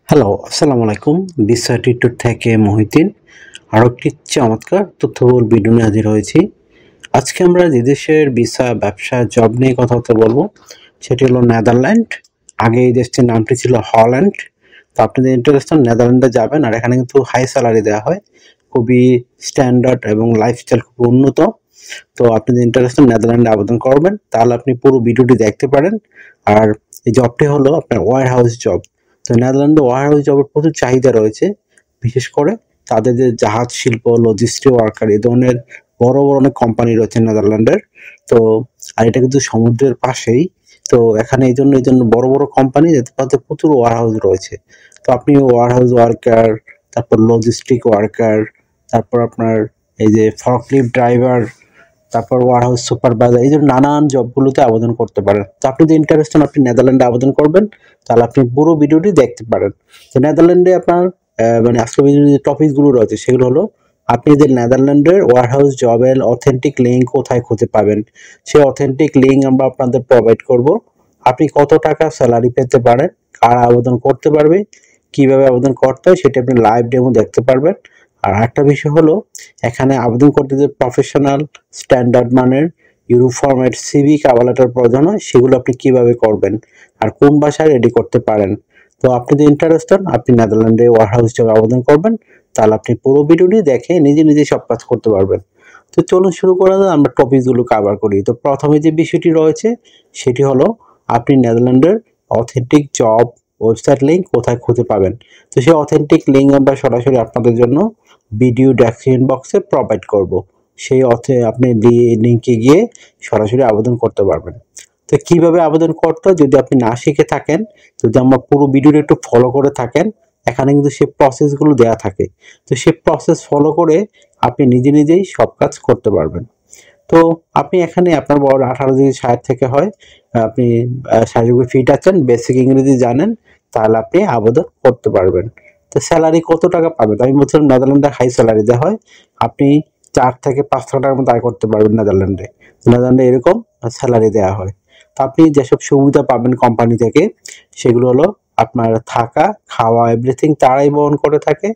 Hello, আসসালামু আলাইকুম। বিসা tutor থেকে মহিউদ্দিন আরও একটি চমৎকার তথ্যবহুল ভিডিও নিয়ে হাজির হয়েছি। আজকে আমরা যে দেশের ভিসা, ব্যবসা, জব নিয়ে কথাবার্তা বলবো সেটি হলো নেদারল্যান্ড। আগে এই দেশটির নামটি ছিল হল্যান্ড। তো আপনি যদি ইন্টারেস্ট হন নেদারল্যান্ডে যাবেন, আর এখানে কিন্তু হাই স্যালারি দেওয়া হয়, খুবই স্ট্যান্ডার্ড এবং লাইফস্টাইল খুব উন্নত। তো আপনি যদি ইন্টারেস্ট হন নেদারল্যান্ডে আবেদন করবেন, তাহলে আপনি পুরো ভিডিওটি দেখতে পারেন। আর এই জবটি হলো আপনার ওয়্যার হাউস জব। তো নেদারল্যান্ডে ওয়্যার হাউস জবের প্রচুর চাহিদা রয়েছে, বিশেষ করে তাদের যে জাহাজ শিল্প, লজিস্টিক ওয়ার্কার, এই ধরনের বড় বড় অনেক কোম্পানি রয়েছে নেদারল্যান্ডের। তো আর এটা কিন্তু সমুদ্রের পাশেই। তো এখানে এই জন্য বড় বড় কোম্পানি, তাতে প্রচুর ওয়্যার হাউস রয়েছে। তো আপনি ওয়্যার হাউস ওয়ার্কার, তারপর লজিস্টিক ওয়ার্কার, তারপর আপনার এই যে ফর্কলিফট ড্রাইভার, তারপর ওয়ারহাউস সুপারভাইজার, এই যে নানান জবগুলোতে আবেদন করতে পারেন। তো আপনি যদি ইন্টারেস্ট হন আপনি নেদারল্যান্ডে আবেদন করবেন, তাহলে আপনি পুরো ভিডিওটি দেখতে পারেন। তো নেদারল্যান্ডে আপনার মানে আজকের ভিডিওর যে টপিকগুলো রয়েছে সেগুলো হলো, আপনি যে নেদারল্যান্ডের ওয়ারহাউস জবের অথেন্টিক লিঙ্ক কোথায় খুঁজে পাবেন, সেই অথেন্টিক লিঙ্ক আমরা আপনাদের প্রোভাইড করব। আপনি কত টাকা স্যালারি পেতে পারেন, কারা আবেদন করতে পারবে, কিভাবে আবেদন করতে হয় সেটা আপনি লাইভ ডেমো দেখতে পারবেন। আর একটা বিষয় হলো, এখানে আবেদন করতে যে প্রফেশনাল স্ট্যান্ডার্ড মানের euro format CV cover letter প্রয়োজন হয়, সেগুলো আপনি কিভাবে করবেন আর কোন ভাষায় রেডি করতে পারেন। তো আপনি যদি ইন্টারেস্ট হন আপনি নেদারল্যান্ডে ওয়ারহাউস জবে আবেদন করবেন, তাহলে আপনি পুরো ভিডিওটি দেখে নিজে নিজে সব কাজ করতে পারবেন। তো চলুন শুরু করা যাক, আমরা টপিকগুলো কভার করি। তো প্রথমে যে বিষয়টি রয়েছে সেটি হলো, আপনি নেদারল্যান্ডের অথেন্টিক জব ওয়েবসাইট লিঙ্ক কোথায় খুঁজে পাবেন। তো সেই অথেন্টিক লিঙ্ক আমরা সরাসরি আপনাদের জন্য ভিডিও ডেসক্রিপশন বক্সে প্রোভাইড করব। সেই অর্থে আপনি লিঙ্কে গিয়ে সরাসরি আবেদন করতে পারবেন। তো কিভাবে আবেদন করতে হয় যদি আপনি না শিখে থাকেন, যদি আমার পুরো ভিডিওটা একটু ফলো করে থাকেন, এখানে কিন্তু সেই প্রসেসগুলো দেওয়া থাকে। তো সেই প্রসেস ফলো করে আপনি নিজে নিজেই সব কাজ করতে পারবেন। তো আপনি এখানে আপনার বয়স 18 যদি 60 থেকে হয়, আপনি শারীরিক ফিট আছেন, বেসিক ইংরেজি জানেন, তাহলে আপনি আবেদন করতে পারবেন। তো স্যালারি কত টাকা পাবেন? আমি বলছিলাম নেদারল্যান্ডে হাই স্যালারি দেওয়া হয়, আপনি 4 থেকে 5 লাখ টাকার মতো আয় করতে পারবেন নেদারল্যান্ডে। নেদারল্যান্ডে এরকম স্যালারি দেওয়া হয়। তো আপনি যেসব সুবিধা পাবেন কোম্পানি থেকে, সেগুলো হলো আপনার থাকা, খাওয়া, এভরিথিং তারাই বহন করে থাকে।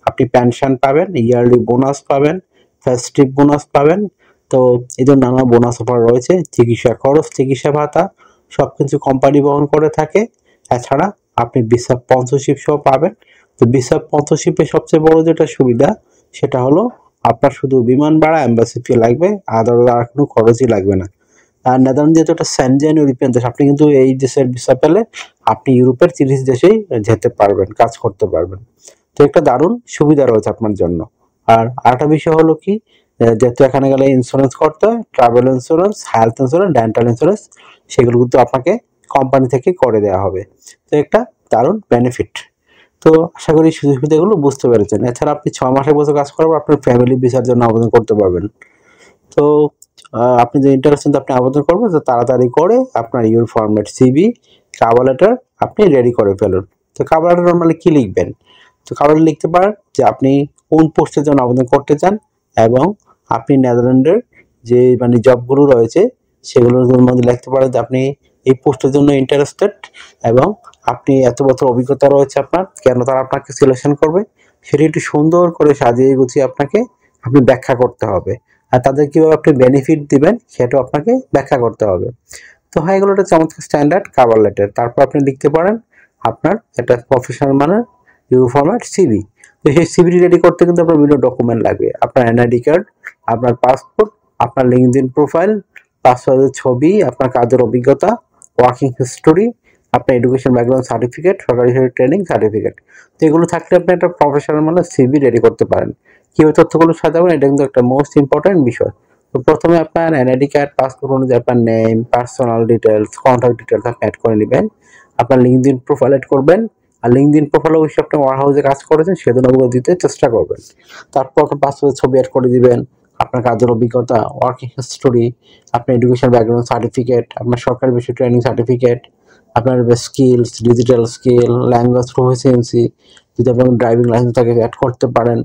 আপনি পেনশন পাবেন, ইয়ারলি বোনাস পাবেন, ফেস্টিভ বোনাস পাবেন। তো এই জন্য নানা বোনাস অফার রয়েছে, চিকিৎসা খরচ, চিকিৎসা ভাতা সবকিছু কোম্পানি বহন করে থাকে। এছাড়া আপনি ভিসা স্পন্সরশিপ সহ পাবেন। তো ভিসা স্পন্সরশিপের সবচেয়ে বড় যেটা সুবিধা, সেটা হলো আপনার শুধু বিমান ভাড়া, এম্বাসি ফি লাগবে, আদার আর কোনো খরচই লাগবে না। আর নেদারল্যান্ড যেহেতু একটা সেনজেন ইউরোপিয়ান দেশ, আপনি কিন্তু এই দেশের ভিসা পেলে আপনি ইউরোপের 30 দেশেই যেতে পারবেন, কাজ করতে পারবেন। তো একটা দারুণ সুবিধা রয়েছে আপনার জন্য। আর আরেকটা বিষয় হলো কি, যেহেতু এখানে গেলে ইন্স্যুরেন্স করতে হয়, travel insurance, health insurance, dental insurance, সেগুলো কিন্তু আপনাকে কোম্পানি থেকে করে দেওয়া হবে। তো একটা দারুণ বেনিফিট। তো আশা করি সুযোগ সুবিধাগুলো বুঝতে পেরেছেন। এছাড়া আপনি 6 মাসের বছর কাজ করার পর আপনার ফ্যামিলি ভিসার জন্য আবেদন করতে পারবেন। তো আপনি যে ইন্টারেস্ট আপনি আবেদন করবেন, তো তাড়াতাড়ি করে আপনার your format CV cover letter আপনি রেডি করে ফেলুন। তো কভার লেটার নর্মালি কি লিখবেন? তো কভার লেটার লিখতে পারেন যে আপনি কোন পোস্টের জন্য আবেদন করতে চান, এবং আপনি নেদারল্যান্ডের যে মানে জবগুলো রয়েছে সেগুলোর মধ্যে লিখতে পারেন যে আপনি এই পোস্টের জন্য ইন্টারেস্টেড, এবং আপনি এত বছর অভিজ্ঞতা রয়েছে আপনার, কেন তারা আপনাকে সিলেকশন করবে সেটি একটু সুন্দর করে সাজিয়ে গুছিয়ে আপনাকে আপনি ব্যাখ্যা করতে হবে। আর তাদের কীভাবে আপনি বেনিফিট দিবেন সেটাও আপনাকে ব্যাখ্যা করতে হবে। তো হয়ে গেল একটা চমৎকার স্ট্যান্ডার্ড কভার লেটার। তারপর আপনি লিখতে পারেন আপনার একটা প্রফেশনাল মানের ইউরো ফরম্যাট সিভি। তো সেই সিভিটি রেডি করতে কিন্তু আপনার বিভিন্ন ডকুমেন্ট লাগবে, আপনার এনআইডি কার্ড, আপনার পাসপোর্ট, আপনার লিঙ্কডইন প্রোফাইল, পাসপোর্টের ছবি, আপনার কাজের অভিজ্ঞতা, ওয়ার্কিং হিস্টোরি, আপনার এডুকেশন ব্যাকগ্রাউন্ড সার্টিফিকেট, সরকারি ট্রেনিং সার্টিফিকেট। তো এগুলো থাকলে আপনি একটা প্রফেশনাল মানের সিভি রেডি করতে পারেন। কীভাবে তথ্যগুলো সাজাবেন এটা কিন্তু একটা মোস্ট ইম্পর্ট্যান্ট বিষয়। তো প্রথমে আপনার এনআইডি কার্ড, পাসপোর্ট অনুযায়ী আপনার name, personal details, contact details আপনি অ্যাড করে নেবেন। আপনার লিঙ্কডইন প্রোফাইল অ্যাড করবেন, আর লিঙ্কডইন প্রোফাইলে অবশ্যই আপনি ওয়ার হাউসে কাজ করেছেন সেদিন ওগুলো দিতে চেষ্টা করবেন। তারপর আপনার পাসপোর্টের ছবি অ্যাড করে দিবেন, আপনার কাজের অভিজ্ঞতা, ওয়ার্কিং হিস্টোরি, আপনার এডুকেশন ব্যাকগ্রাউন্ড সার্টিফিকেট, আপনার সরকারি বেসিক ট্রেনিং সার্টিফিকেট, আপনার skills, digital skill, language proficiency, যদি আপনার ড্রাইভিং লাইসেন্স থাকে অ্যাড করতে পারেন।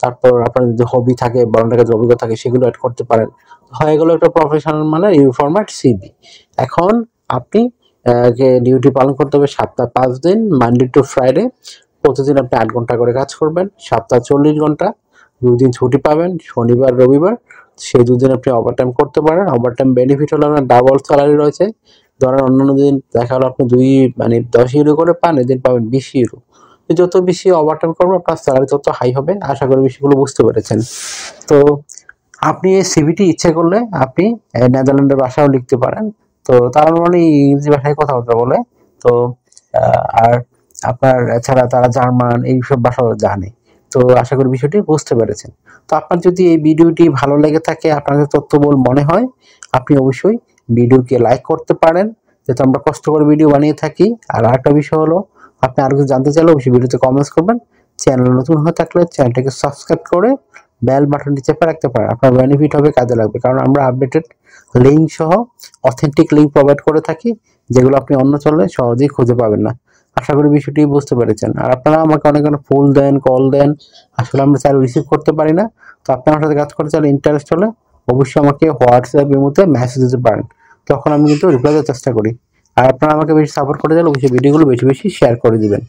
তারপর আপনার যদি হবি থাকে, বড়দের কাজের অভিজ্ঞতা থাকে সেগুলো অ্যাড করতে পারেন। হয়ে গেল একটা প্রফেশনাল মানে ইউর ফরম্যাট সিভি। এখন আপনি ডিউটি পালন করতে হবে সপ্তাহে 5 দিন, মানডে টু ফ্রাইডে। প্রতিদিন আপনি 8 ঘন্টা করে কাজ করবেন, সপ্তাহে 40 ঘন্টা, 2 দিন ছুটি পাবেন, শনিবার রবিবার। সেই 2 দিন আপনি ওভারটাইম করতে পারেন। ওভারটাইম বেনিফিট হলো আপনার ডাবল স্যালারি রয়েছে। ধরেন অন্যান্য দিন দেখা গেলো আপনি 10 ইউরো করে পান, এদিন পাবেন 20 ইউরো। যত বেশি ওভারটাইম করবেন আপনার স্যালারি তত হাই হবে। আশা করি বিষয়গুলো বুঝতে পেরেছেন। তো আপনি এই সিভিটি ইচ্ছে করলে আপনি নেদারল্যান্ডের ভাষাও লিখতে পারেন। তো তারা নরমালি ইংরেজি ভাষায় কথাবার্তা বলে। তো আর আপনার এছাড়া তারা জার্মান এইসব ভাষাও জানে। তো আশা করি বিষয়টি বুঝতে পেরেছেন। তো আপনার যদি এই ভিডিওটি ভালো লেগে থাকে, আপনার কাছে তথ্যবহুল মনে হয়, আপনি অবশ্যই ভিডিওকে লাইক করতে পারেন, যেহেতু আমরা কষ্ট করে ভিডিও বানিয়ে থাকি। আর আরেকটা বিষয় হলো, আপনি আরো কিছু জানতে চাইলে অবশ্যই ভিডিওতে কমেন্টস করবেন। চ্যানেল নতুন হয়ে থাকলে চ্যানেলটাকে সাবস্ক্রাইব করে বেল বাটনটি চেপে রাখতে পারেন। আপনার বেনিফিট হবে, কাজে লাগবে। কারণ আমরা আপডেটেড লিঙ্ক সহ অথেন্টিক লিঙ্ক প্রোভাইড করে থাকি, যেগুলো আপনি অন্য চ্যানেলে সহজেই খুঁজে পাবেন না। আশা করি বিষয়টি বুঝতে পেরেছেন। আর আপনারা আমাকে অনেক ফুল দেন, কল দেন, আসলে আমরা চাইলে রিসিভ করতে পারি না। তো আপনার সাথে কাজ করতে চাইলে ইন্টারেস্ট হলে অবশ্যই আমাকে হোয়াটসঅ্যাপ এর মধ্যে মেসেজ দিতে পারেন, তখন আমি কিন্তু রিপ্লাই দেওয়ার চেষ্টা করি। আর আপনারা আমাকে বেশি সাপোর্ট করতে চাইলে অবশ্যই ভিডিওগুলো বেশি বেশি শেয়ার করে দিবেন।